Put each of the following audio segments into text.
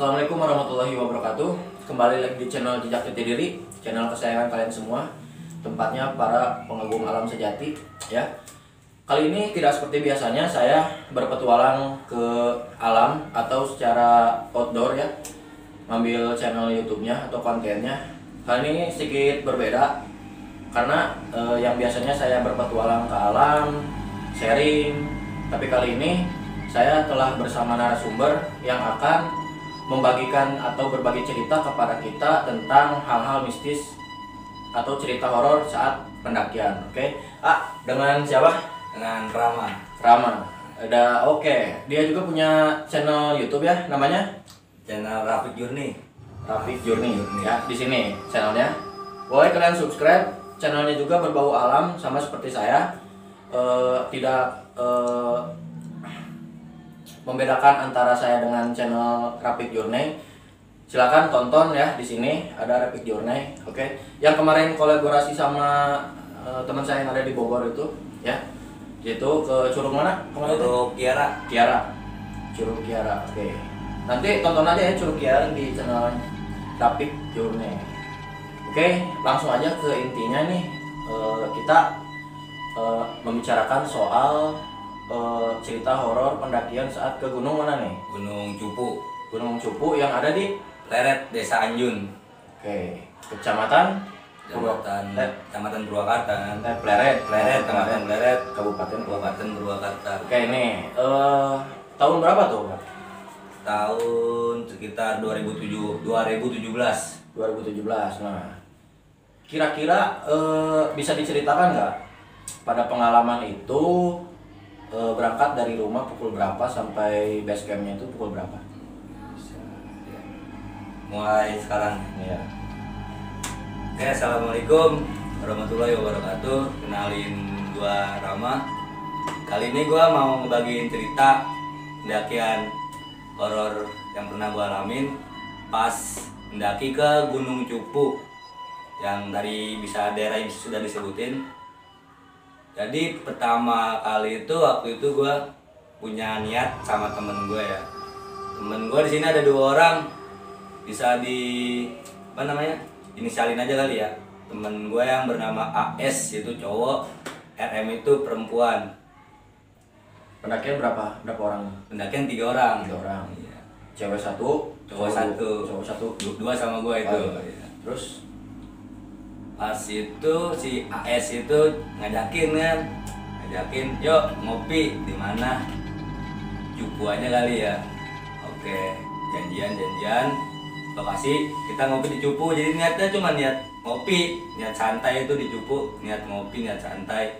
Assalamualaikum warahmatullahi wabarakatuh. Kembali lagi di channel Jejak Jati Diri, channel kesayangan kalian semua, tempatnya para pengagum alam sejati. Ya, kali ini tidak seperti biasanya saya berpetualang ke alam atau secara outdoor ya, ngambil channel YouTube-nya atau kontennya. Kali ini sedikit berbeda karena yang biasanya saya berpetualang ke alam, sharing, tapi kali ini saya telah bersama narasumber yang akan membagikan atau berbagi cerita kepada kita tentang hal-hal mistis atau cerita horor saat pendakian. Oke. Dengan siapa? Dengan Rama. Rama. Oke. Dia juga punya channel YouTube ya, namanya Channel Rafiq Journey. Rafiq Journey. Ya, di sini channelnya. Boleh kalian subscribe. Channelnya juga berbau alam sama seperti saya. Tidak membedakan antara saya dengan channel Rafiq Journey. Silakan tonton ya, di sini ada Rafiq Journey. Oke. Yang kemarin kolaborasi sama teman saya yang ada di Bogor itu ya. Itu ke Curug mana? Curug Kiara. Curug Kiara. Oke. Nanti tonton aja ya Curug Kiara di channel Rafiq Journey. Oke, langsung aja ke intinya nih. Kita membicarakan soal cerita horor pendakian saat ke gunung mana nih? Gunung Cupu. Gunung Cupu yang ada di Pleret, Desa Anjun. Oke, Kecamatan Kecamatan Purwakarta. Pleret, Kecamatan Pleret, Kabupaten Purwakarta. Oke, ini tahun berapa tuh, Pak? Tahun sekitar 2017. 2017. Nah, kira-kira bisa diceritakan nggak pada pengalaman itu berangkat dari rumah pukul berapa sampai base campnya itu pukul berapa? Mulai sekarang. Iya. Oke, assalamualaikum warahmatullahi wabarakatuh. Kenalin gua Rama. Kali ini gua mau ngebagiin cerita pendakian horor yang pernah gua alamin pas mendaki ke Gunung Cupu yang dari daerah yang sudah disebutin. Jadi pertama kali itu waktu itu gue punya niat sama temen gue ya. Temen gue di sini ada 2 orang, bisa inisialin aja kali ya. Temen gue yang bernama AS itu cowok, RM itu perempuan. Pendakian berapa orang? Pendakian 3 orang. 3 orang. Iya. Cewek 1, Cowok 1. Cowok 1. 2 sama gue itu. Oh, iya. Terus pas itu si AS itu ngajakin, yuk ngopi di mana, Cupu aja kali ya. Oke, janjian lokasi kita ngopi di Cupu. Jadi niatnya cuma niat ngopi, niat santai itu di Cupu, niat ngopi, niat santai.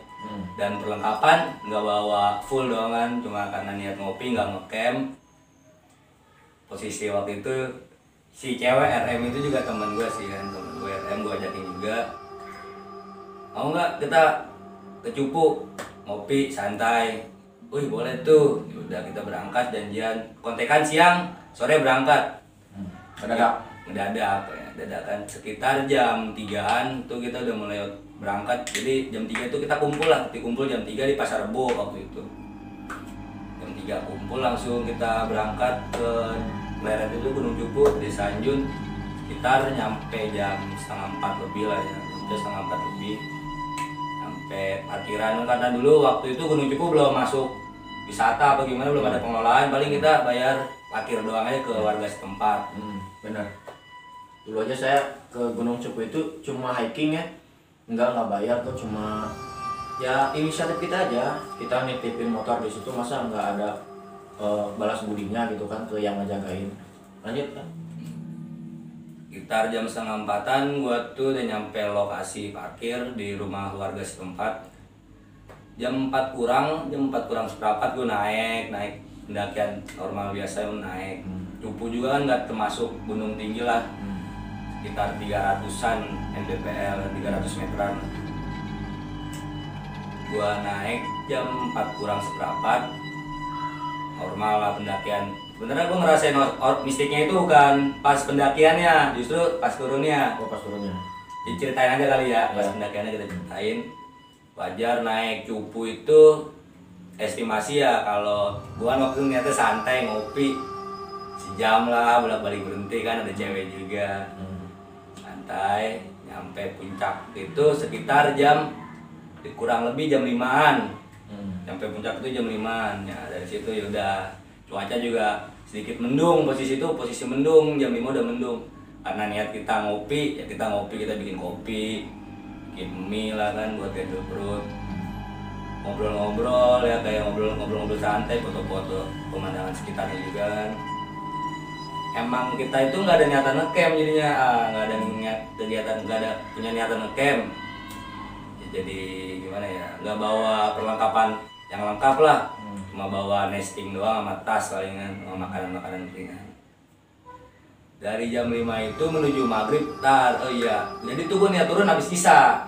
Dan perlengkapan nggak bawa full doang kan, cuma karena niat ngopi, nggak ngecamp. Posisi waktu itu si cewek RM itu juga temen gue sih kan, temen gue RM gue ajakin juga. Mau nggak kita ke Cupu ngopi santai? Wih boleh tuh. Udah kita berangkat, janjian kontekan siang, sore berangkat. Mendadak ya, dadakan sekitar jam 3-an tuh kita udah mulai berangkat. Jadi jam 3 itu kita kumpul jam 3 di Pasar Rebo waktu itu. Jam 3 kumpul langsung kita berangkat ke Pleret itu Gunung Cupu, Desa Anjun. Sekitar nyampe jam 3:30 lebih lah ya, jam 3:30 lebih. Sampai parkiran, karena dulu waktu itu Gunung Cupu belum masuk wisata apa gimana, belum ada pengelolaan, paling kita bayar parkir doang aja ke warga setempat. Benar. Dulu aja saya ke Gunung Cupu itu cuma hiking ya, nggak bayar tuh, cuma ya inisiatif kita aja. Kita nitipin motor di situ, masa nggak ada balas budinya gitu kan ke yang ngejagain. Lanjut kan? Sekitar jam 3:30 gua tuh udah nyampe lokasi parkir di rumah warga setempat. Jam 4 kurang seperempat gua naik pendakian normal biasa naik. Cupu juga kan nggak termasuk gunung tinggi lah. Sekitar 300-an mdpl, 300 meteran. Gua naik jam 4 kurang seperempat, normal lah pendakian. Sebenarnya gue ngerasain mistiknya itu bukan pas pendakiannya, justru pas turunnya. Pas turunnya. Diceritain aja kali ya, pas pendakiannya kita ceritain. Wajar naik Cupu itu estimasi ya, kalau gua waktu niatnya santai ngopi, sejam lah bolak-balik berhenti kan, ada cewek juga. Santai nyampe puncak itu sekitar kurang lebih jam 5-an. Sampai puncak itu jam 5-an. Ya dari situ ya udah cuaca juga sedikit mendung, posisi mendung, jam 5 udah mendung. Karena niat kita ngopi, ya kita ngopi, kita bikin kopi, bikin mie lah kan buat gendong perut. Ngobrol-ngobrol ya, kayak ngobrol-ngobrol santai, foto-foto pemandangan sekitarnya juga kan. Emang kita itu nggak ada niatan ngecamp jadinya, nggak ada niat kegiatan, nggak ada punya niatan ngecamp. Ya, jadi gimana ya, nggak bawa perlengkapan yang lengkap lah, cuma bawa nesting doang sama tas palingan, sama makanan-makanan ringan. Dari jam 5 itu menuju maghrib, oh iya, jadi tuh gue niat turun habis isya.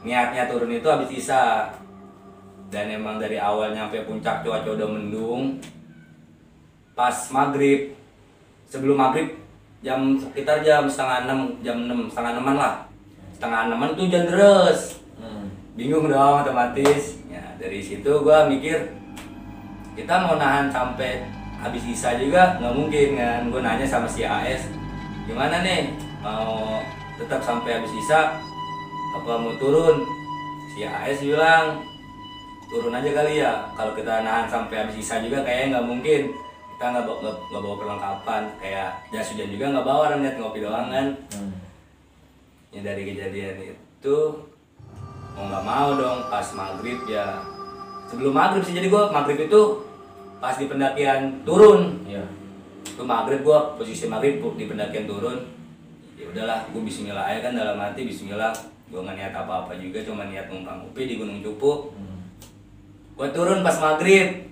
Niatnya turun itu habis isya. Dan emang dari awal nyampe puncak cuaca udah mendung. Pas maghrib, sebelum maghrib sekitar jam setengah 6, setengah 6-an lah. Setengah 6-an itu hujan deras. Bingung dong otomatis. Ya dari situ gua mikir kita mau nahan sampai habis isya juga nggak mungkin kan. Gua nanya sama si AS, gimana nih, mau tetap sampai habis isya apa mau turun? Si AS bilang turun aja kali ya, kalau kita nahan sampai habis isya juga kayaknya nggak mungkin. Kita nggak bawa perlengkapan, kayak jas hujan juga nggak bawa, orang lihat ngopi doang kan. Ya dari kejadian itu mau nggak mau dong pas maghrib ya, sebelum maghrib sih, jadi gua maghrib itu pas di pendakian turun. Itu maghrib, gua posisi maghrib di pendakian turun. Ya udahlah, gua bismillah aja kan, dalam hati bismillah. Gua nggak niat apa-apa juga, cuma niat numpang kopi di Gunung Cupu. Gua turun pas maghrib.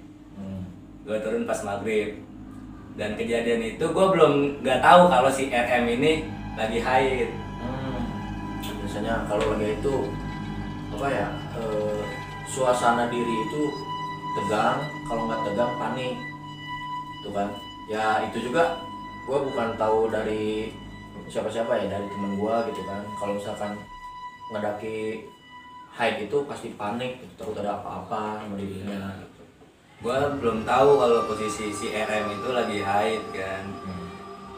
Dan kejadian itu gua nggak tahu kalau si RM ini lagi haid. Biasanya kalau lagi itu apa ya, suasana diri itu tegang, kalau nggak tegang panik, tuh kan. Ya itu juga gue bukan tahu dari siapa-siapa ya, dari temen gue gitu kan. Kalau misalkan ngedaki hike itu pasti panik, takut ada apa-apa sama dirinya. Gue belum tahu kalau posisi si RM itu lagi haid kan.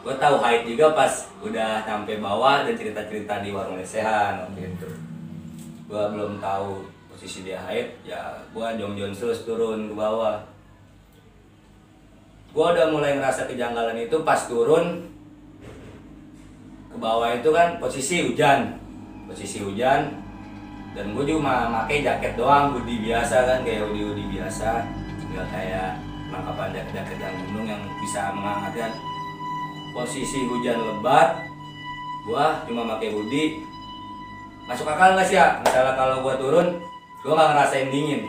Gue tahu haid juga pas udah sampai bawah dan cerita-cerita di warung lesehan waktu itu. Gue belum tahu posisi dia haid, ya gue jong-jong terus turun ke bawah. Gue udah mulai ngerasa kejanggalan itu pas turun ke bawah itu kan posisi hujan, dan gue cuma pakai jaket doang, hoodie biasa kan, kayak hoodie biasa, nggak kayak perlengkapan jaket yang gunung yang bisa menghangat kan. Posisi hujan lebat, gue cuma pakai hoodie. Masuk akal nggak sih ya? Misalnya kalau gue turun, gue nggak ngerasain dingin.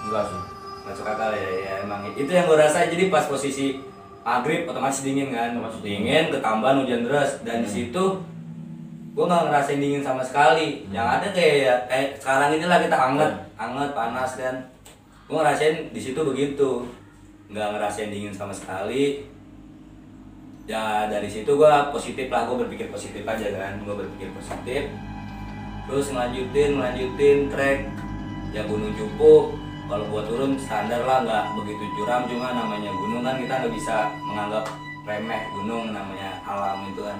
Enggak sih. Masuk akal ya, emang itu yang gue rasain. Jadi pas posisi maghrib otomatis dingin kan, dingin ketambahan hujan deras, dan di situ gue nggak ngerasain dingin sama sekali. Yang ada kayak sekarang inilah kita hangat panas kan. Gue ngerasain di situ begitu, nggak ngerasain dingin sama sekali. Ya dari situ gue positif lah, gue berpikir positif aja kan, terus melanjutin trek ya Gunung Cupu. Kalau buat turun standar lah, nggak begitu curam, cuma namanya gunung kan, kita nggak bisa menganggap remeh gunung, namanya alam itu kan.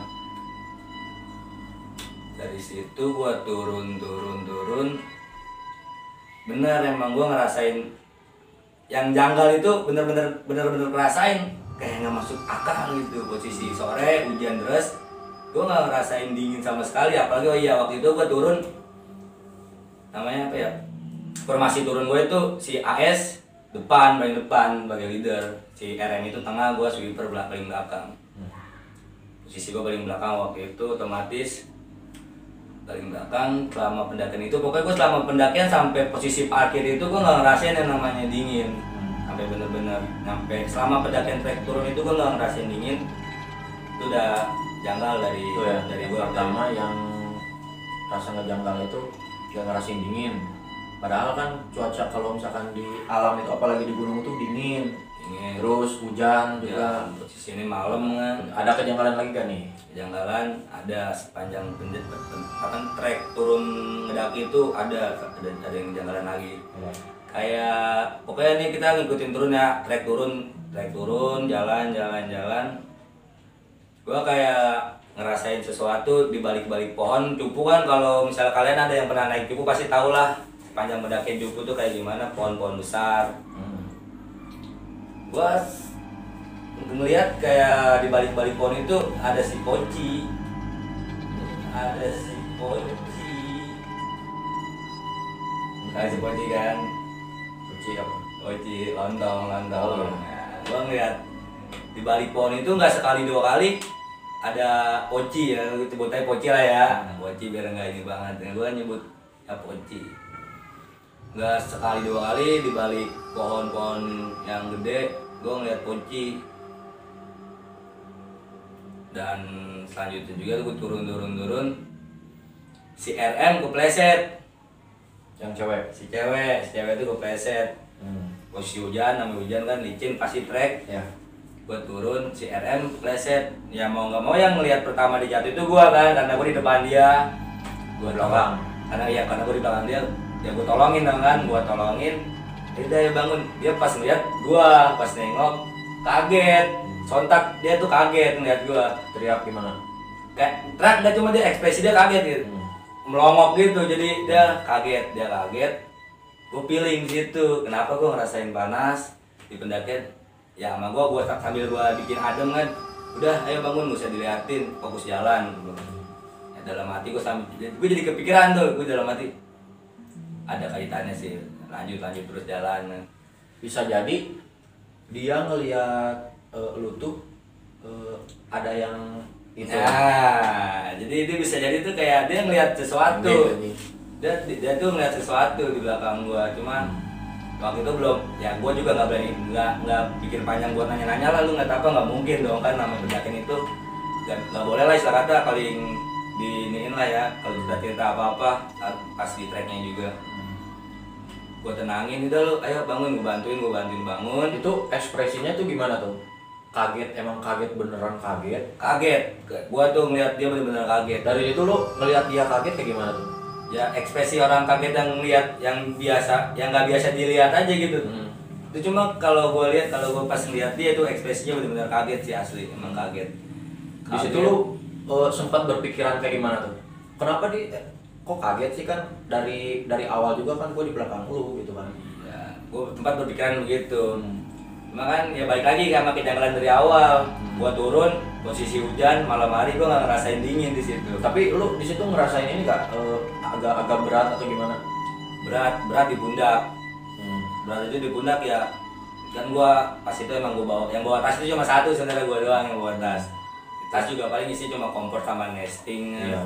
Dari situ gue turun, bener emang gue ngerasain yang janggal itu, bener-bener ngerasain kayak nggak masuk akal gitu. Posisi sore hujan deras, gue nggak ngerasain dingin sama sekali. Apalagi waktu itu gue turun, namanya apa ya, formasi turun gue itu si AS paling depan sebagai leader, si RM itu tengah, gue sweeper paling belakang. Posisi gue paling belakang waktu itu, otomatis paling belakang selama pendakian itu. Pokoknya gue selama pendakian sampai posisi parkir itu gue nggak ngerasain yang namanya dingin. Sampai bener-bener sampai selama pendakian trek turun itu gue nggak ngerasain dingin. Itu udah janggal dari itu ya, dari yang gue. pertama yang rasa ngejanggal itu gak ngerasain dingin. Padahal kan cuaca kalau misalkan di alam itu apalagi di gunung itu dingin. posisinya. Terus hujan Ya, juga. posisi ini malam kan. Ada kejanggalan lagi kan nih? Kejanggalan ada sepanjang trek turun ngedaki itu ada yang kejanggalan lagi. Ya. Kayak pokoknya nih kita ngikutin turun ya, trek turun, jalan. Gua kayak ngerasain sesuatu di balik-balik pohon cupu kan. Kalau misalnya kalian ada yang pernah naik cupu pasti tau lah sepanjang mendaki cupu tuh kayak gimana, pohon-pohon besar. Gua ngeliat kayak di balik-balik pohon itu ada si Poci. Ada si Poci kan. Kunci apa? Poci lontong. Oh. Nah, gua ngeliat di balik pohon itu nggak sekali dua kali ada Poci ya, sebutnya Poci lah ya. Poci biar nggak ini banget. Nah, gua nyebut ya Poci. Nggak sekali dua kali di balik pohon-pohon yang gede gua ngeliat Poci. Dan selanjutnya juga gue turun si RM kepleset. Yang cewek. Si cewek itu kepleset. Posisi hujan, namanya hujan kan licin pasti trek. Ya. Gue turun, si RM kepleset. Ya mau nggak mau yang ngelihat pertama di jatuh itu gue kan, karena gue di depan dia. Gue tolong. Karena gue di belakang dia, ya gue tolongin kan, gue tolongin. Dia bangun, dia pas ngeliat gue, pas nengok kaget. Sontak dia tuh kaget ngeliat gue. Teriak gimana? Kayak teriak, dia cuma dia ekspresi dia kaget gitu. Melongok gitu, jadi dia kaget. Gue feeling situ, kenapa gue ngerasain panas di pendakian. Ya sama gue sambil gue bikin adem kan, udah ayo bangun, gak usah diliatin, fokus jalan. Ya, dalam hati gue jadi kepikiran tuh, gue dalam hati ada kaitannya sih, lanjut terus jalan. Bisa jadi dia ngelihat lu tuh ada yang itu. Nah, jadi dia bisa jadi tuh kayak dia ngelihat sesuatu. Dia tuh ngelihat sesuatu di belakang gua. Cuma waktu itu belum, ya gua juga nggak berani, nggak pikir panjang buat nanya-nanya lah, lu nggak apa, nggak mungkin dong kan, namanya pendakian itu nggak boleh lah istilah kata paling diiniin lah ya, kalau sudah cerita apa-apa pas di treknya juga. Gua tenangin, udah lu ayo bangun, gua bantuin bangun. Itu ekspresinya tuh gimana tuh? Kaget, emang kaget, beneran kaget? Kaget, gua tuh ngeliat dia bener-bener kaget. Dari itu lu ngeliat dia kaget kayak gimana tuh? Ya ekspresi orang kaget yang ngeliat yang nggak biasa dilihat aja gitu. Itu cuma kalau gue lihat, kalau gue pas ngeliat dia tuh ekspresinya benar-benar kaget sih, asli emang kaget. Di situ lu sempat berpikiran kayak gimana tuh? Kenapa kok kaget sih, kan dari awal juga kan gue di belakang lu gitu kan? Ya, gue tempat berpikiran begitu. Cuma kan ya balik lagi sama kejanggalan dari awal. Gue turun, posisi hujan, malam hari gue nggak ngerasain dingin di situ. Tapi lu di situ ngerasain ini nggak agak berat atau gimana? Berat di pundak. Berat itu di pundak ya. Kan gue pas itu emang gue bawa tas itu cuma satu sebenarnya, gue doang yang bawa tas. Tas juga paling isi cuma kompor sama nesting. Iya.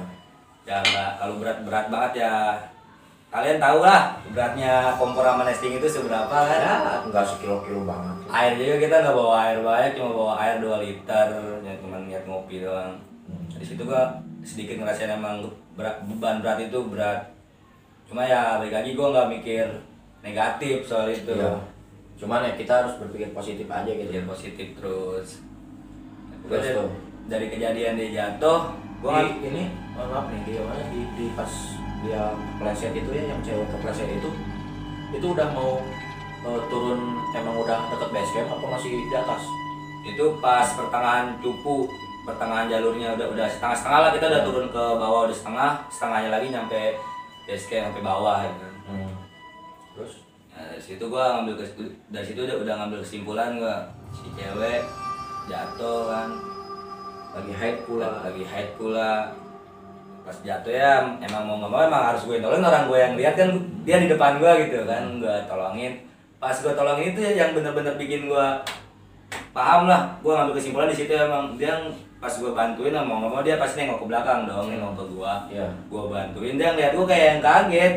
Ya kalau berat banget ya kalian tahu lah beratnya kompor sama nesting itu seberapa kan? Ya nggak sekilo-kilo banget. Air juga kita nggak bawa air banyak, cuma bawa air 2 liter, ya cuma niat ngopi doang. Di situ gua sedikit ngerasain emang beban berat itu berat. Cuma ya balik lagi gua nggak mikir negatif soal itu. Iya. Cuman ya kita harus berpikir positif aja gitu. Pikir positif terus. Terus tuh. Dari kejadian dia jatuh, gua ini maaf nih, dia mana di pas dia kepleset itu ya, yang cewek kepleset itu udah mau turun, emang udah deket base camp apa masih di atas? itu pas pertengahan cupu, pertengahan jalurnya udah setengah lah, kita udah turun ke bawah, udah setengahnya lagi nyampe base camp, sampai bawah gitu. Terus Dari situ gua dari situ udah ngambil kesimpulan gua, si cewek jatuh kan, lagi haid pula. Pas jatuh ya emang mau nggak mau emang harus gue tolongin, orang gue yang lihat kan dia di depan gue gitu kan, gue tolongin. Pas gue tolongin itu yang bener-bener bikin gue paham lah, gue ngambil kesimpulan di situ emang dia pas gue bantuin, mau nggak mau dia pasti nengok ke belakang dong, nengok ke gue. Gue bantuin, dia ngeliat gue kayak yang kaget,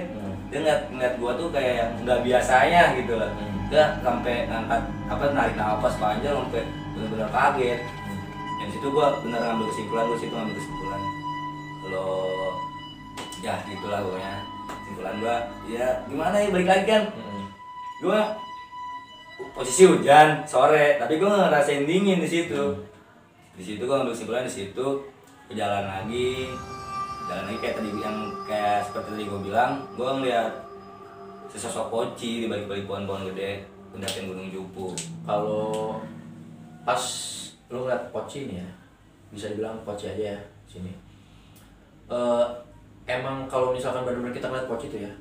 dia ngeliat gue tuh kayak yang nggak biasanya gitu lah. Dia sampai angkat narik nafas panjang sampai bener-bener kaget. Yang situ gue bener ngambil kesimpulan, kalau ya gitulah pokoknya kesimpulan gua. Ya gimana ya, balik lagi kan gua posisi hujan sore, tapi gue nggak ngerasain dingin di situ. Di situ gue ngambil kesimpulan di situ, jalan lagi kayak tadi kayak seperti tadi gue bilang, gue ngeliat sesosok poci di balik-balik pohon-pohon gede pendakian Gunung Jupu. Kalau pas lu ngeliat poci nih ya, bisa dibilang poci aja ya sini. Emang kalau misalkan benar-benar kita ngeliat poci itu ya,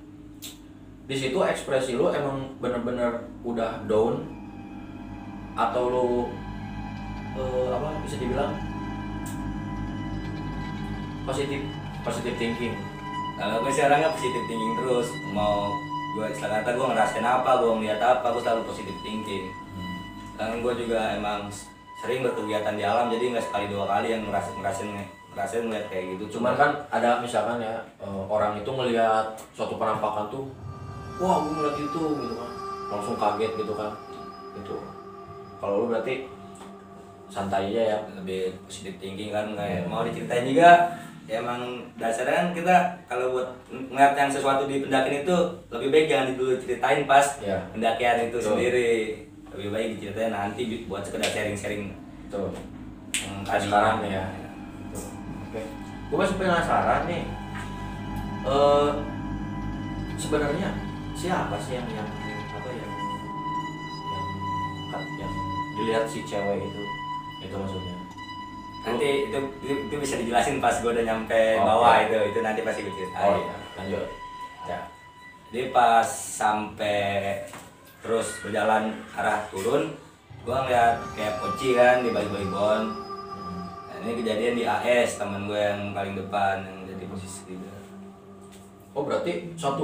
di situ ekspresi lu emang bener-bener udah down atau lu apa bisa dibilang positif thinking? Kalau gue sih orangnya positif thinking terus, mau gue istilah kata gue ngerasain apa, gue ngeliat apa, gue selalu positif thinking. Karena gue juga emang sering berkegiatan di alam, jadi nggak sekali dua kali yang ngerasain ngeliat kayak gitu. Cuman kan ada misalkan ya orang itu ngelihat suatu penampakan tuh, wah gue ngeliat itu gitu kan, langsung kaget gitu kan, itu. Kalau lu berarti santai aja ya, lebih positif thinking kan, kayak mau diceritain juga. Ya emang dasarnya kan kita kalau buat ngeliat yang sesuatu di pendakian itu lebih baik jangan dulu ceritain pas pendakian itu sendiri, lebih baik diceritain nanti buat sekedar sharing-sharing. Tuh. Sekarang nih ya. Oke. Gue masih penasaran nih. Sebenarnya siapa sih yang apa yang dilihat si cewek itu maksudnya? Nanti itu bisa dijelasin pas gue udah nyampe bawah itu nanti pasti gue ceritain. Oh iya, lanjut. Ya. Jadi pas sampai terus berjalan arah turun, gue ngeliat kayak poci kan di balik-balik pohon. Nah, ini kejadian di AS, temen gue yang paling depan yang jadi posisi 3. Oh berarti satu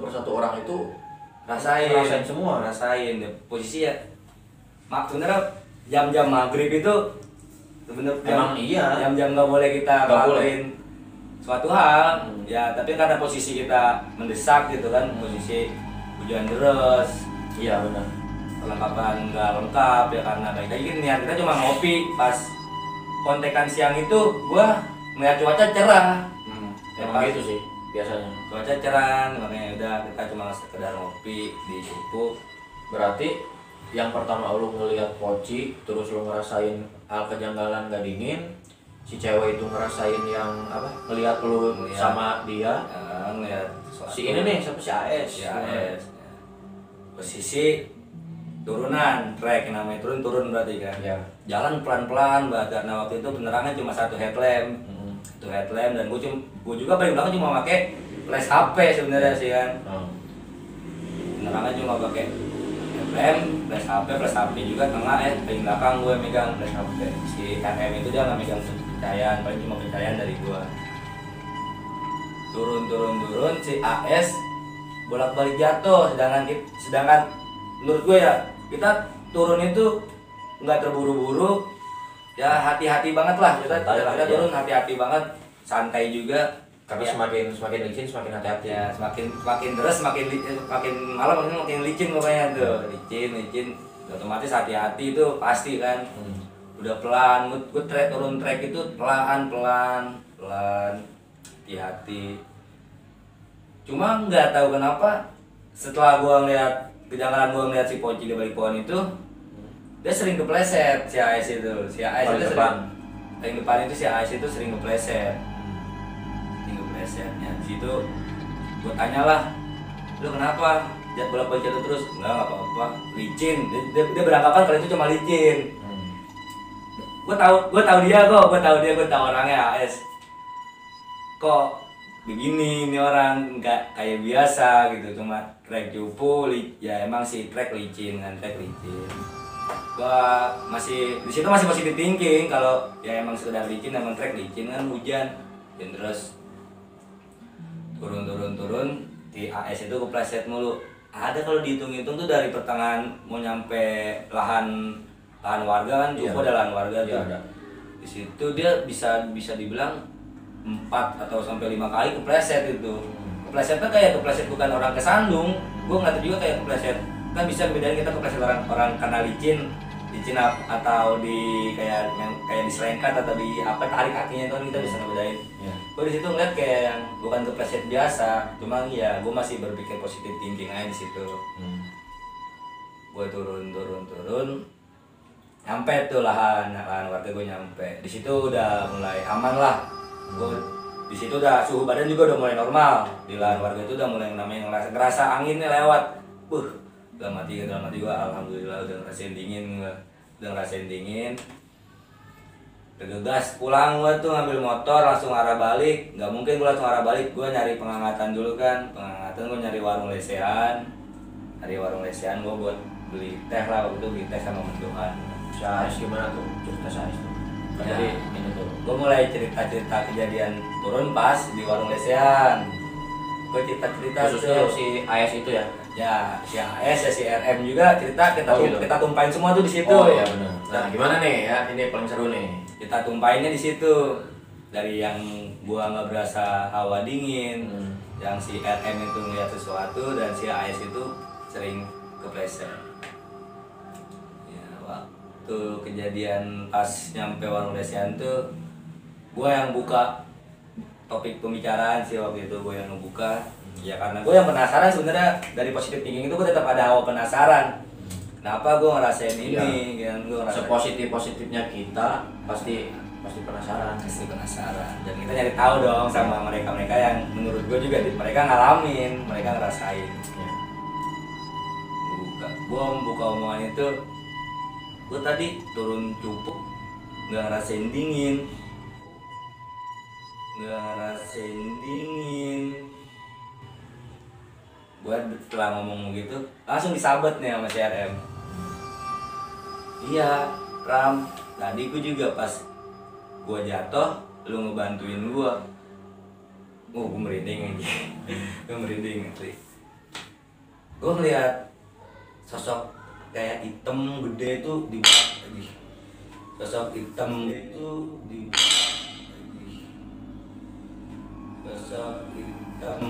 persatu orang itu rasain semua. Rasain posisi ya. Sebenarnya jam-jam maghrib itu emang iya jam-jam nggak boleh kita ngelakuin suatu hal ya, tapi karena posisi kita mendesak gitu kan, posisi hujan deras, iya benar, perlengkapan nggak lengkap ya, karena baik lagi niat kita cuma ngopi. Pas kontekan siang itu gua melihat cuaca cerah, emang gitu sih biasanya cuaca cerah, makanya udah kita cuma sekedar ngopi di Jupu. Berarti yang pertama lu ngelihat poci, terus lu ngerasain hal kejanggalan gak dingin, si cewek itu ngerasain yang apa, ngelihat lu sama dia, ngelihat si ini nih siapa, si AS. Si AS posisi turunan trek, namanya turun berarti kan ya. Jalan pelan-pelan banget karena waktu itu penerangan cuma satu headlamp. Itu headlamp, dan gue juga paling belakang cuma pakai flash HP sebenarnya sih kan. Penerangan cuma pakai flash HP juga tengah, paling belakang gue megang flash HP. Si RM itu dia nggak megang pencahayaan, paling cuma pencahayaan dari gue. Turun si AS bolak-balik jatuh, sedangkan menurut gue ya kita turun itu nggak terburu-buru ya, hati-hati banget lah kita turun hati-hati banget, santai juga. Karena ya, semakin licin semakin hati-hati ya, semakin deras makin malam makin licin pokoknya tuh, licin otomatis hati-hati itu pasti kan. Udah pelan, gue turun trek itu pelan hati-hati. Cuma nggak tahu kenapa setelah gue ngeliat kejanggalan, gue ngeliat si poci di balik pohon itu, dia sering kepleset si AS itu. Paling depan itu si AS itu sering kepleset. Ya, di situ gue tanyalah, lu kenapa bolak-balik jatuh terus? Enggak apa-apa, licin. Dia beranggapan kalau itu cuma licin. Gue tahu dia orangnya AS. Kok begini ini orang, nggak kayak biasa gitu, cuma trek Jupu ya, emang sih trek licin kan, trek licin. Gua masih di situ masih positif thinking kalau ya emang sekedar licin, emang trek licin kan, hujan dan terus turun di AS itu kepleset mulu. Ada kalau dihitung-hitung tuh dari pertengahan mau nyampe lahan warga kan, Jupu ada lahan warga tuh. Ada. Di situ dia bisa dibilang 4 atau sampai 5 kali kepleset itu. Keplesetnya kayak kepleset bukan orang kesandung. Gue nggak tahu juga kayak kepleset. Kan bisa bedain kita kepleset orang karena licin atau di kayak diselengkat atau di apa, tarik kakinya itu kan kita bisa ngebedain. Gue di situ ngeliat kayak yang bukan kepleset biasa, cuma ya gue masih berpikir positif thinking aja di situ. gue turun nyampe tuh lahan warga gue nyampe di situ udah mulai aman lah. Gue di situ udah suhu badan juga udah mulai normal di lahan warga itu udah mulai namanya ngerasa anginnya lewat. Dalam hati gue alhamdulillah udah ngerasain dingin, Bergegas pulang gue tuh ngambil motor langsung arah balik. Nggak mungkin gue langsung arah balik, gue nyari penghangatan dulu kan. Gue nyari warung lesehan. Gue buat beli teh lah, waktu itu beli teh sama mendoan. Saya gimana tuh cerita saya itu? Ya. Jadi ini tuh. Gue mulai cerita kejadian turun pas di warung lesehan. Gue cerita Khususnya tuh. si AS itu ya. Ya, si AS ya si RM juga cerita Gitu. kita tumpahin semua tuh di situ. Oh iya benar. Nah, gimana nih ya? Ini paling seru nih. Kita tumpahinnya di situ. Dari yang gua nggak berasa hawa dingin, yang si RM itu ngeliat sesuatu dan si AS itu sering kepleset. Ya, waktu kejadian pas nyampe warung lesehan tuh gua yang buka topik pembicaraan sih waktu itu, gue yang ngebuka. Ya karena gue yang penasaran sebenarnya, dari positive thinking itu gue tetap ada hawa penasaran. Kenapa gue ngerasain ini? Iya. Kan gue ngerasain Sepositif-positifnya kita pasti penasaran. Dan kita nyari tahu dong sama mereka yang menurut gue juga mereka ngalamin, mereka ngerasain. Ya. Gue membuka omongan itu, gue tadi turun cukup nggak ngerasain dingin. Gue setelah ngomong gitu langsung disabet nih sama si RM. Iya Ram, tadi gue juga pas gue jatuh lu ngebantuin gue. Gue merinding aja. Gue ngeliat sosok kayak hitam gede itu di belakang lagi. Sosok hitam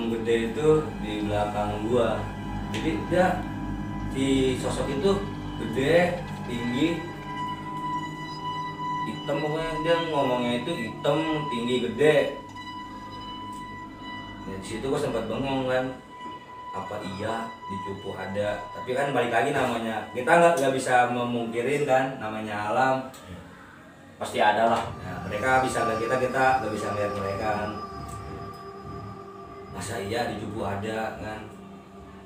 gede itu di belakang gua. Jadi si sosok itu gede, tinggi, hitam, pokoknya dia ngomongnya itu hitam, tinggi, gede. Dan situ gua sempat bengong kan, apa iya di Cupu ada? Tapi kan balik lagi namanya, kita nggak bisa memungkirin kan, namanya alam. Pasti ada lah. Nah, mereka bisa lihat kita nggak bisa lihat mereka kan. Masa iya di Cupu ada kan?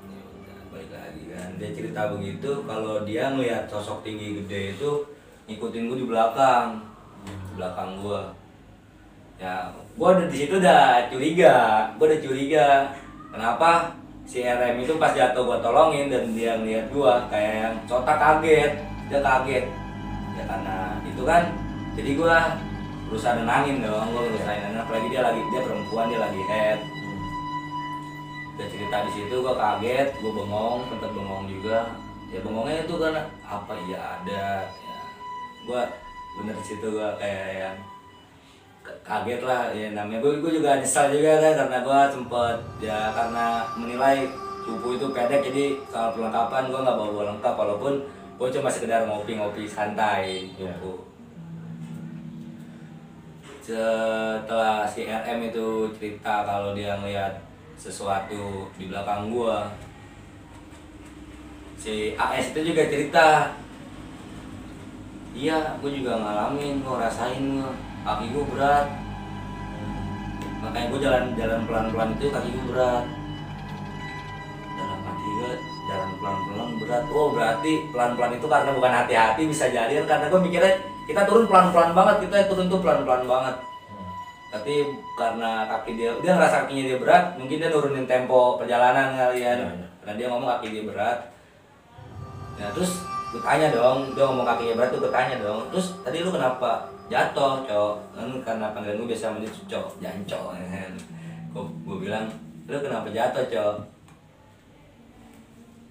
Ya udah, balik lagi kan. Dia cerita begitu, kalau dia ngeliat sosok tinggi gede itu ngikutin gue di belakang gue. Ya, gue di situ udah curiga. Kenapa si RM itu pas jatuh gue tolongin dan dia ngeliat gue kayak yang cotak kaget. Dia kaget. Ya karena itu kan. Jadi gue berusaha nenangin dong, apalagi dia perempuan, dia lagi head. Udah cerita di situ, gue kaget, gue bengong, tempat bengong juga. Ya bengongnya itu karena apa ya ada, ya gue bener di situ gue kayak yang kaget lah, ya namanya gue juga nyesal juga kan karena gue sempet ya karena menilai Cupu itu pendek, jadi soal perlengkapan gue nggak bawa lengkap, walaupun gue cuma sekedar ngopi santai. Yeah. Setelah si RM itu cerita kalau dia ngeliat sesuatu di belakang gua, si AS itu juga cerita, iya gua juga ngalamin, gua rasain kaki gua berat, makanya gua jalan pelan-pelan itu kaki gua berat, dalam hati gua jalan pelan-pelan berat. Oh berarti pelan-pelan itu karena bukan hati-hati, bisa jadi karena gua mikirnya kita turun pelan-pelan banget, kita turun tuh pelan-pelan banget. Tapi karena kaki dia ngerasa kakinya dia berat, mungkin dia nurunin tempo perjalanan kalian. Karena dia ngomong kaki dia berat. Nah terus gue tanya dong, dia ngomong kakinya berat tuh gue tanya dong. Terus tadi lu kenapa jatuh, Cok? Kan karena panggilan gue biasa manggil Cok, Janco. Gue bilang, lu kenapa jatuh, Cok?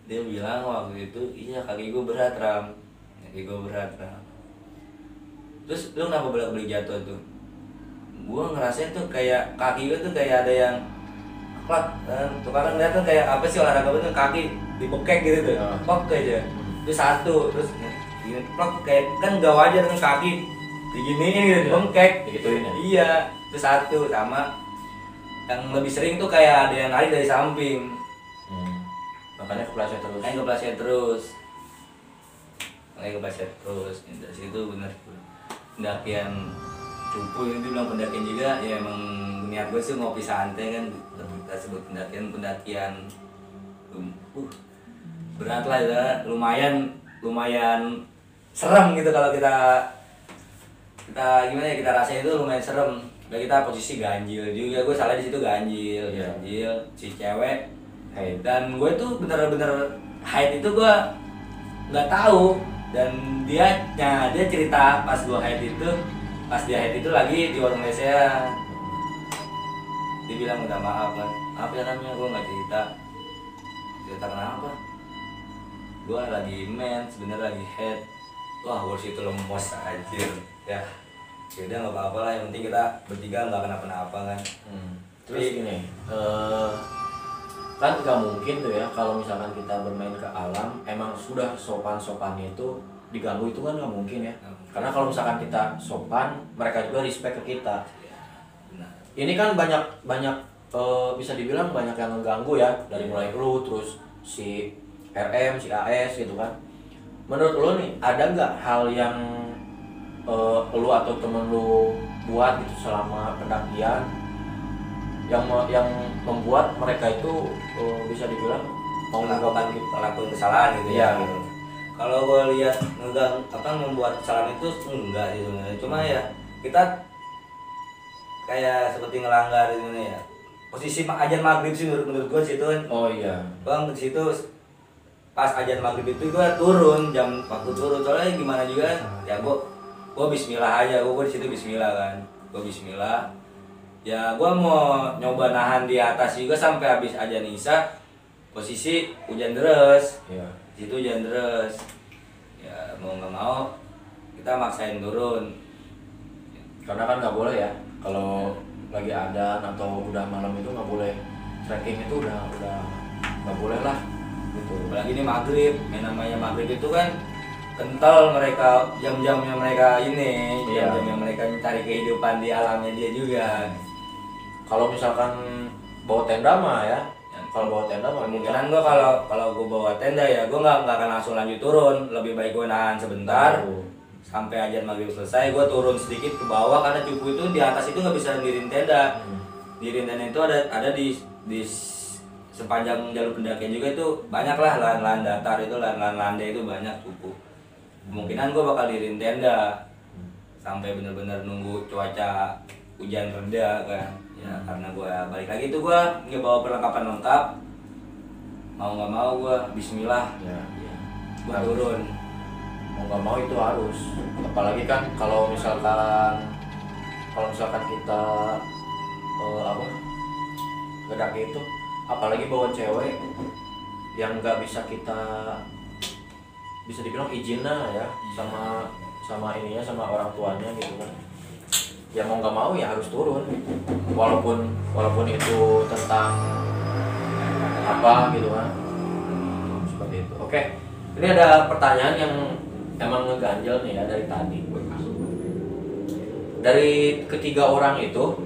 Dia bilang waktu itu, iya kaki gue berat, Ram. Terus lu kenapa bolak-balik jatuh tuh? Gue ngerasain tuh kayak kaki gue tuh kayak ada yang klak kan. Tuh kadang lihat tuh kayak apa sih olahraga tuh kaki dibekek gitu tuh. Klak aja. Itu satu, terus gini klak kayak kan gak wajar kan kaki diginiin gitu, dibengkek digituin ya? Iya, itu satu. Sama yang lebih sering tuh kayak ada yang narik dari samping. Makanya kepleset terus. makanya kebaset terus. Dari situ bener pendakian cupu itu bilang pendakian juga ya, emang niat gue sih ngopi santai kan, kita sebut pendakian berat lah ya, lumayan serem gitu kalau kita gimana ya, kita rasain itu lumayan serem. Kita posisi ganjil juga, gue salah di situ ganjil si cewek haid, dan gue tuh bener-bener haid itu gue nggak tahu, dan dia cerita pas gue haid itu, pas dia haid itu lagi di warung lesehan, dia bilang udah maaf ya namanya gue nggak cerita kenapa, gue lagi sebenarnya lagi haid. Wah, gue situ lemos anjir ya. Udah nggak apa-apa lah, yang penting kita bertiga nggak kenapa-napa kan. Terus gini, kan nggak mungkin tuh ya kalau misalkan kita bermain ke alam emang sudah sopan-sopannya itu diganggu, itu kan nggak mungkin ya. Karena kalau misalkan kita sopan, mereka juga respect ke kita. Ini kan banyak bisa dibilang banyak yang mengganggu ya, dari mulai lu terus si RM, si AS gitu kan. Menurut lu nih, ada nggak hal yang lu atau temen lu buat gitu selama pendakian yang membuat mereka itu bisa dibilang mau melakukan kesalahan gitu ya? Gitu. Kalau gue lihat membuat kesalahan itu enggak sih sebenarnya, cuma ya kita kayak seperti ngelanggar gitu ya. Posisi ajan maghrib sih menurut gue situ kan. Oh iya. Bang di situ pas ajan maghrib itu gue turun waktu turun, soalnya gimana juga ya gue bismillah aja, gue di situ bismillah kan, gue bismillah ya, gue mau nyoba nahan di atas juga sampai habis ajan isya, posisi hujan deras ya. Di situ hujan deras ya, mau nggak mau kita maksain turun Karena kan nggak boleh ya kalau lagi adzan atau udah malam itu nggak boleh trekking, itu udah nggak boleh lah gitu. Apalagi ini maghrib, yang namanya maghrib itu kan kental, mereka jam-jamnya mereka ini, jam-jamnya mereka mencari kehidupan di alamnya dia juga. Kalau misalkan bawa tenda mah ya, kalau bawa tenda mah kemungkinan gue kalau gue bawa tenda ya gue nggak akan langsung lanjut turun, lebih baik gue nahan sebentar sampai ajan maghrib selesai, gue turun sedikit ke bawah, karena cupu itu di atas itu nggak bisa diriin tenda. Diriin tenda itu ada di sepanjang jalur pendakian juga, itu banyak lah lahan-lahan datar, itu lahan-lahan landai itu banyak cupu. Kemungkinan gue bakal diriin tenda sampai bener-bener nunggu cuaca hujan reda kan ya, karena gue balik lagi tuh gue nggak bawa perlengkapan lengkap, mau nggak mau gue bismillah ya. gue turun. Mau nggak mau itu harus, apalagi kan kalau misalkan kita ngedaki itu, apalagi bawa cewek yang nggak bisa kita bisa dibilang izinnya ya sama ininya, sama orang tuanya gitu kan. Ya mau nggak mau ya harus turun, walaupun itu tentang apa gitu kan, seperti itu. Oke, ini ada pertanyaan yang emang ngeganjel nih ya dari tadi. Dari ketiga orang itu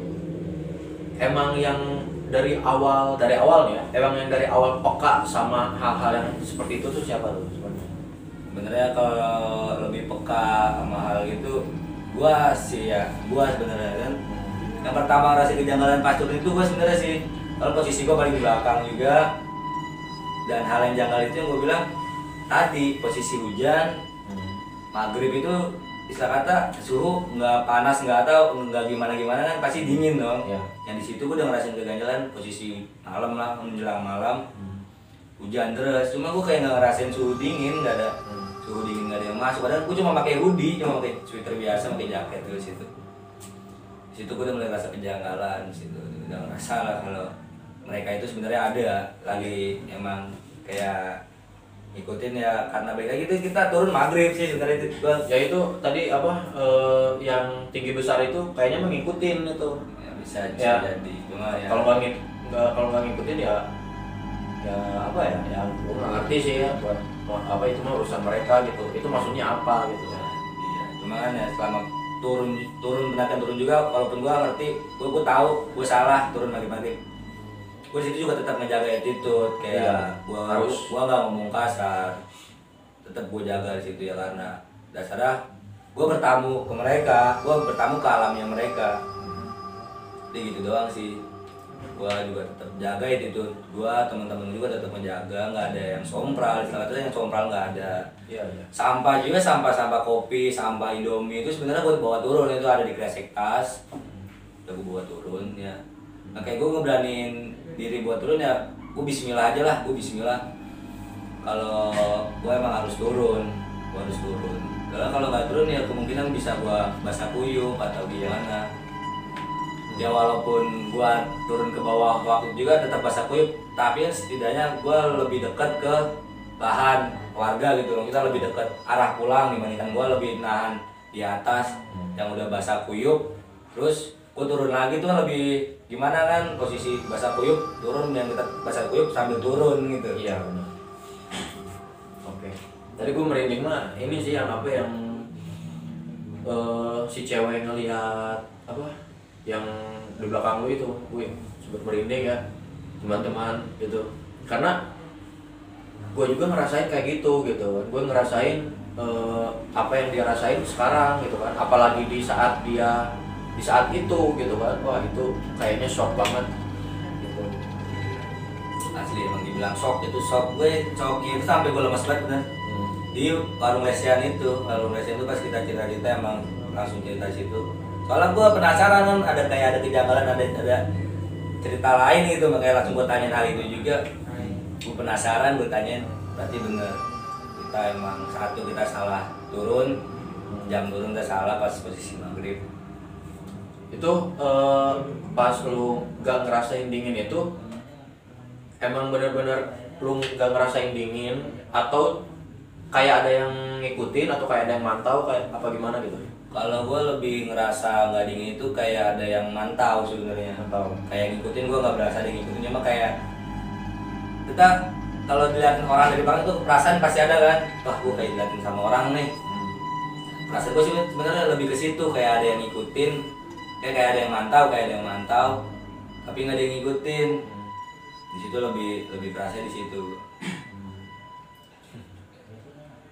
emang yang dari awal nih ya, emang yang dari awal peka sama hal-hal yang seperti itu tuh siapa tuh sebenarnya? Sebenarnya kalau lebih peka sama hal gitu, gua sebenarnya kan. Yang pertama rasa kejanggalan pas turun itu gua sebenarnya sih, kalau posisi gua paling belakang juga. Dan hal yang janggal itu yang gua bilang tadi, posisi hujan, maghrib itu istilah kata suhu nggak panas nggak gimana kan, pasti dingin dong. Ya. Yang di situ gua udah ngerasain keganjalan posisi malam lah, menjelang malam. Hujan deras, cuma gua kayak nggak ngerasain suhu dingin, nggak ada. Suhu dingin nggak ada yang masuk, padahal gue cuma pakai hoodie, cuma pakai sweater biasa, pakai jaket di situ. Di situ gue udah mulai rasa kejanggalan, di situ udah ngerasa lah kalau mereka itu sebenarnya ada lagi emang kayak ngikutin ya, karena baik lagi itu kita turun maghrib sih sebenarnya itu. Ya itu tadi yang tinggi besar itu kayaknya mengikutin itu. Ya, bisa Ya. jadi, cuma ya. Kalau nggak ngikutin ya apa ya? Ya gue nggak ngerti sih ya, buat apa itu mah urusan mereka gitu. Itu maksudnya apa gitu ya? Iya, cuma kan ya selama turun benar turun juga, walaupun gue ngerti, gue tahu gue salah turun maghrib. Gue situ juga tetap ngejaga attitude, kayak gue nggak ngomong kasar. tetap gue jaga di situ ya, karena dasarnya gue bertamu ke mereka, gue bertamu ke alamnya mereka. Jadi gitu doang sih. Gue juga tetap jaga itu, gue teman-teman juga tetap menjaga, nggak ada yang sompral, istilahnya yang sompral nggak ada. Iya, iya. Sampah juga, sampah kopi, sampah Indomie itu sebenarnya gue bawa turun, itu ada di kresek tas, udah gue bawa turun ya. Nah kayak gue ngeberaniin diri buat turun ya, gue Bismillah aja lah, gue Bismillah. Kalau gue emang harus turun, gue harus turun. Karena kalau nggak turun ya kemungkinan bisa gue basah kuyup atau gimana. Ya walaupun gua turun ke bawah waktu juga tetap basah kuyup, tapi setidaknya gua lebih dekat ke lahan warga gitu. Kita lebih dekat arah pulang dibandingkan gua lebih nahan di atas yang udah basah kuyup. Terus gua turun lagi tuh lebih gimana kan, posisi basah kuyup turun yang kita basah kuyup sambil turun gitu. Iya benar. Oke. Tadi gue merinding mah ini sih yang apa yang si cewek ngelihat apa yang di belakang lu itu, gue sempat merinding ya teman-teman gitu, karena gue juga ngerasain kayak gitu kan, gue ngerasain apa yang dia rasain sekarang gitu kan, apalagi di saat itu gitu kan, wah itu kayaknya shock banget gitu. Asli emang dibilang shock, itu shock gue, shocknya itu sampai gue lemas banget bener. Di warung lesian itu pas kita cerita emang langsung cerita situ. Soalnya gue penasaran kan, ada kejanggalan, ada cerita lain gitu, makanya langsung gue tanyain hal itu juga. Gue penasaran, gue tanyain, berarti bener kita emang satu kita salah turun, jam turun udah salah pas posisi maghrib. Itu pas lu gak ngerasain dingin itu emang bener-bener lu gak ngerasain dingin atau kayak ada yang ngikutin atau kayak ada yang mantau kayak apa gimana gitu? Kalau gue lebih ngerasa nggak dingin itu kayak ada yang mantau sebenarnya. Kayak ngikutin, gue nggak berasa ada yang ngikutin, cuma kayak kita kalau dilihatin orang dari belakang tuh perasaan pasti ada kan. Wah gue kayak dilihatin sama orang nih. Perasaan gue sih sebenarnya lebih ke situ, kayak ada yang ngikutin, kayak ada yang mantau, tapi nggak ada yang ngikutin. Di situ lebih kerasa di situ.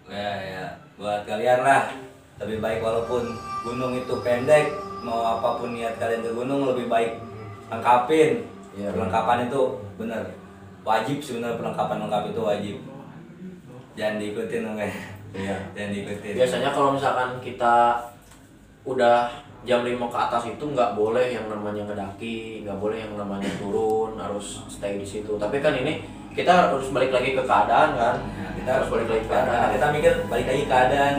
Ya buat kalian lah, lebih baik walaupun gunung itu pendek, mau apapun niat kalian ke gunung lebih baik lengkapin. Ya, perlengkapan itu bener wajib sebenarnya, perlengkapan lengkap itu wajib. Jangan diikutin oke. Iya. Jangan diikutin. Biasanya kalau misalkan kita udah jam 5 ke atas itu nggak boleh yang namanya ngedaki, nggak boleh yang namanya turun, harus stay di situ. Tapi kan ini kita harus balik lagi ke keadaan kan. Nah, kita harus balik lagi ke keadaan. Kita mikir balik lagi ke keadaan.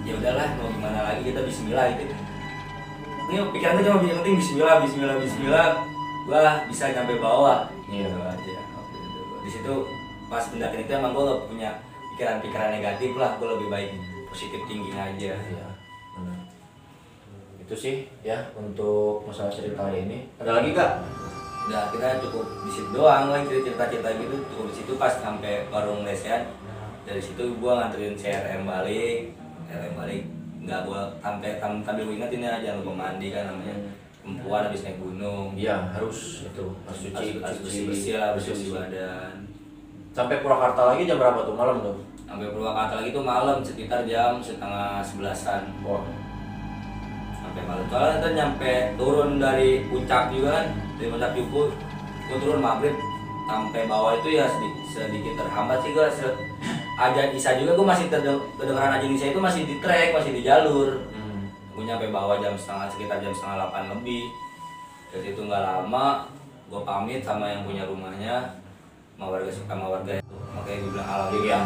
Ya udahlah mau gimana lagi, kita Bismillah itu. Ini pikiran gue cuma yang penting Bismillah. Gua bisa nyampe bawah. Iya aja. Di situ pas pendakian itu emang gue gak punya pikiran-pikiran negatif lah. Gue lebih baik positif tinggi aja. Iya. Benar. Itu sih ya untuk masalah cerita hari ini. Ada lagi gak? Udah, kita cukup di situ doang lah, cerita-cerita gitu. Cukup di situ pas sampai warung lesian. Dari situ gua nganterin CRM balik, nggak gua sambil gua ingetin ya jangan lupa mandi kan, namanya perempuan habis naik gunung. Iya harus itu, harus bersih lah, bersih badan. Sampai Purwakarta lagi jam berapa tuh, malam tuh? Sampai Purwakarta lagi tuh malam sekitar jam 10:30. Wah. Sampai malam, soalnya kita nyampe turun dari puncak juga kan, dari puncak Juku, gua turun maghrib sampai bawah itu ya sedikit terhambat sih gua. Ajan Isya juga gue masih terdengaran ajan Isya itu masih di trek, masih di jalur. Gue nyampe bawah sekitar jam 7:30 lebih. Dari situ nggak lama gue pamit sama yang punya rumahnya, sama warga itu. Makanya gue bilang alhamdulillah.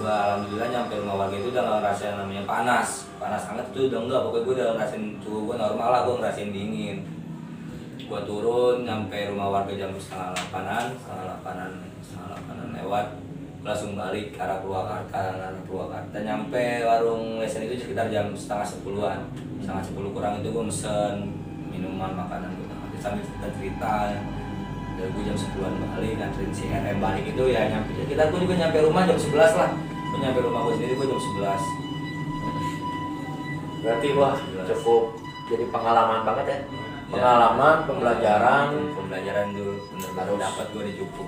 Gue alhamdulillah nyampe rumah warga itu udah nggak ngerasain yang namanya panas banget itu udah enggak. Pokoknya gue udah ngerasain suhu gue normal lah, gue ngerasain dingin. Gue turun nyampe rumah warga jam 7:30-an lewat. Langsung balik ke arah Purwakarta. Nyampe warung lesian itu sekitar jam 9:30-an. 9:30 kurang itu gue mesen minuman, makanan gue sambil cerita. Dari gue jam 10-an balik nganterin si RM balik itu ya nyampe. Gue juga nyampe rumah jam 11 lah. Gue nyampe rumah gue sendiri gue jam 11. Berarti wah cukup jadi pengalaman banget ya. Pengalaman, pembelajaran tuh bener-bener dapat gue di Juku.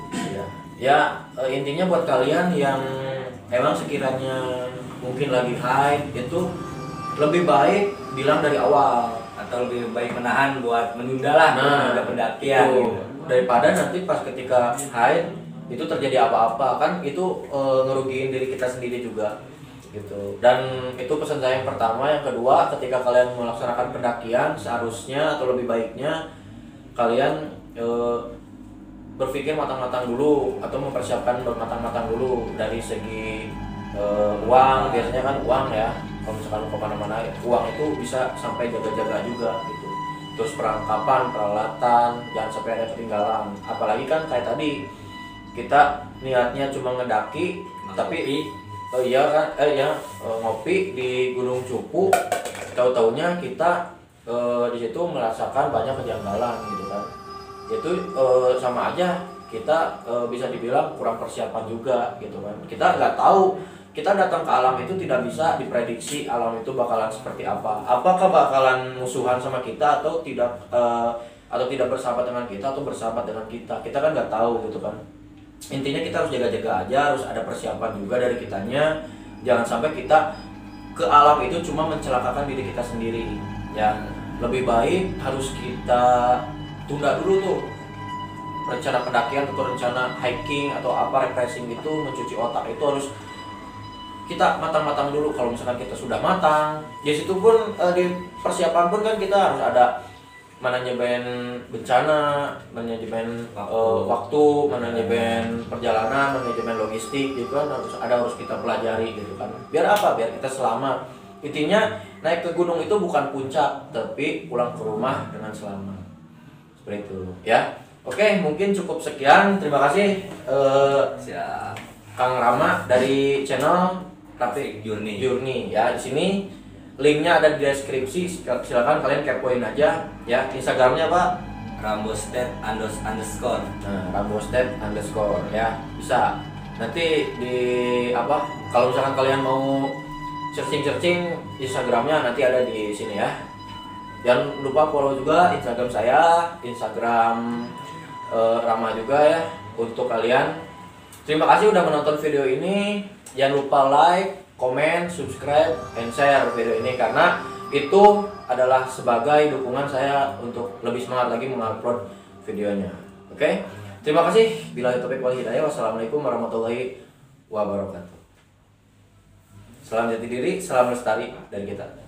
Ya intinya buat kalian yang emang sekiranya mungkin lagi haid itu lebih baik bilang dari awal, atau lebih baik menahan buat menunda lah, menunda pendakian itu, gitu. daripada nanti pas ketika haid itu terjadi apa-apa kan itu ngerugiin diri kita sendiri juga gitu. Dan itu pesan saya yang pertama. Yang kedua, ketika kalian melaksanakan pendakian seharusnya atau lebih baiknya kalian berpikir matang-matang dulu atau mempersiapkan bermatang-matang dulu dari segi uang. Biasanya kan uang ya, kalau misalkan kemana-mana uang itu bisa sampai jaga-jaga juga gitu. Terus perlengkapan, peralatan, jangan sampai ada ketinggalan. Apalagi kan kayak tadi kita niatnya cuma ngedaki, tapi ngopi di Gunung Cupu, tahu-taunya kita di situ merasakan banyak kejanggalan gitu kan. Itu sama aja kita bisa dibilang kurang persiapan juga gitu kan. Kita nggak tahu, kita datang ke alam itu tidak bisa diprediksi alam itu bakalan seperti apa. Apakah bakalan musuhan sama kita atau tidak bersahabat dengan kita atau bersahabat dengan kita. Kita kan nggak tahu gitu kan. Intinya kita harus jaga-jaga aja, harus ada persiapan juga dari kitanya. Jangan sampai kita ke alam itu cuma mencelakakan diri kita sendiri ya. Lebih baik harus kita tunda dulu tuh rencana pendakian atau rencana hiking atau apa refreshing itu, mencuci otak itu harus kita matang-matang dulu. Kalau misalkan kita sudah matang, di situ pun di persiapan pun kan kita harus ada manajemen bencana, manajemen waktu, manajemen perjalanan, manajemen logistik gitu kan, harus kita pelajari gitu kan. Biar apa? Biar kita selamat. Intinya naik ke gunung itu bukan puncak, tapi pulang ke rumah dengan selamat. Seperti itu ya. Oke, mungkin cukup sekian. Terima kasih Siap. Kang Rama dari channel Traffic Journey ya. Di sini linknya ada di deskripsi, silakan kalian kepoin aja ya. Instagramnya Pak Rambosted_. Nah, Rambosted_ ya, bisa nanti di apa, kalau misalkan kalian mau searching Instagramnya nanti ada di sini ya. Jangan lupa follow juga Instagram saya, Instagram Rama juga ya untuk kalian. Terima kasih udah menonton video ini. Jangan lupa like, komen, subscribe, and share video ini karena itu adalah sebagai dukungan saya untuk lebih semangat lagi mengupload videonya. Oke? Terima kasih. Billahi taufiq wal hidayah. Wassalamualaikum warahmatullahi wabarakatuh. Salam jati diri, salam lestari dari kita.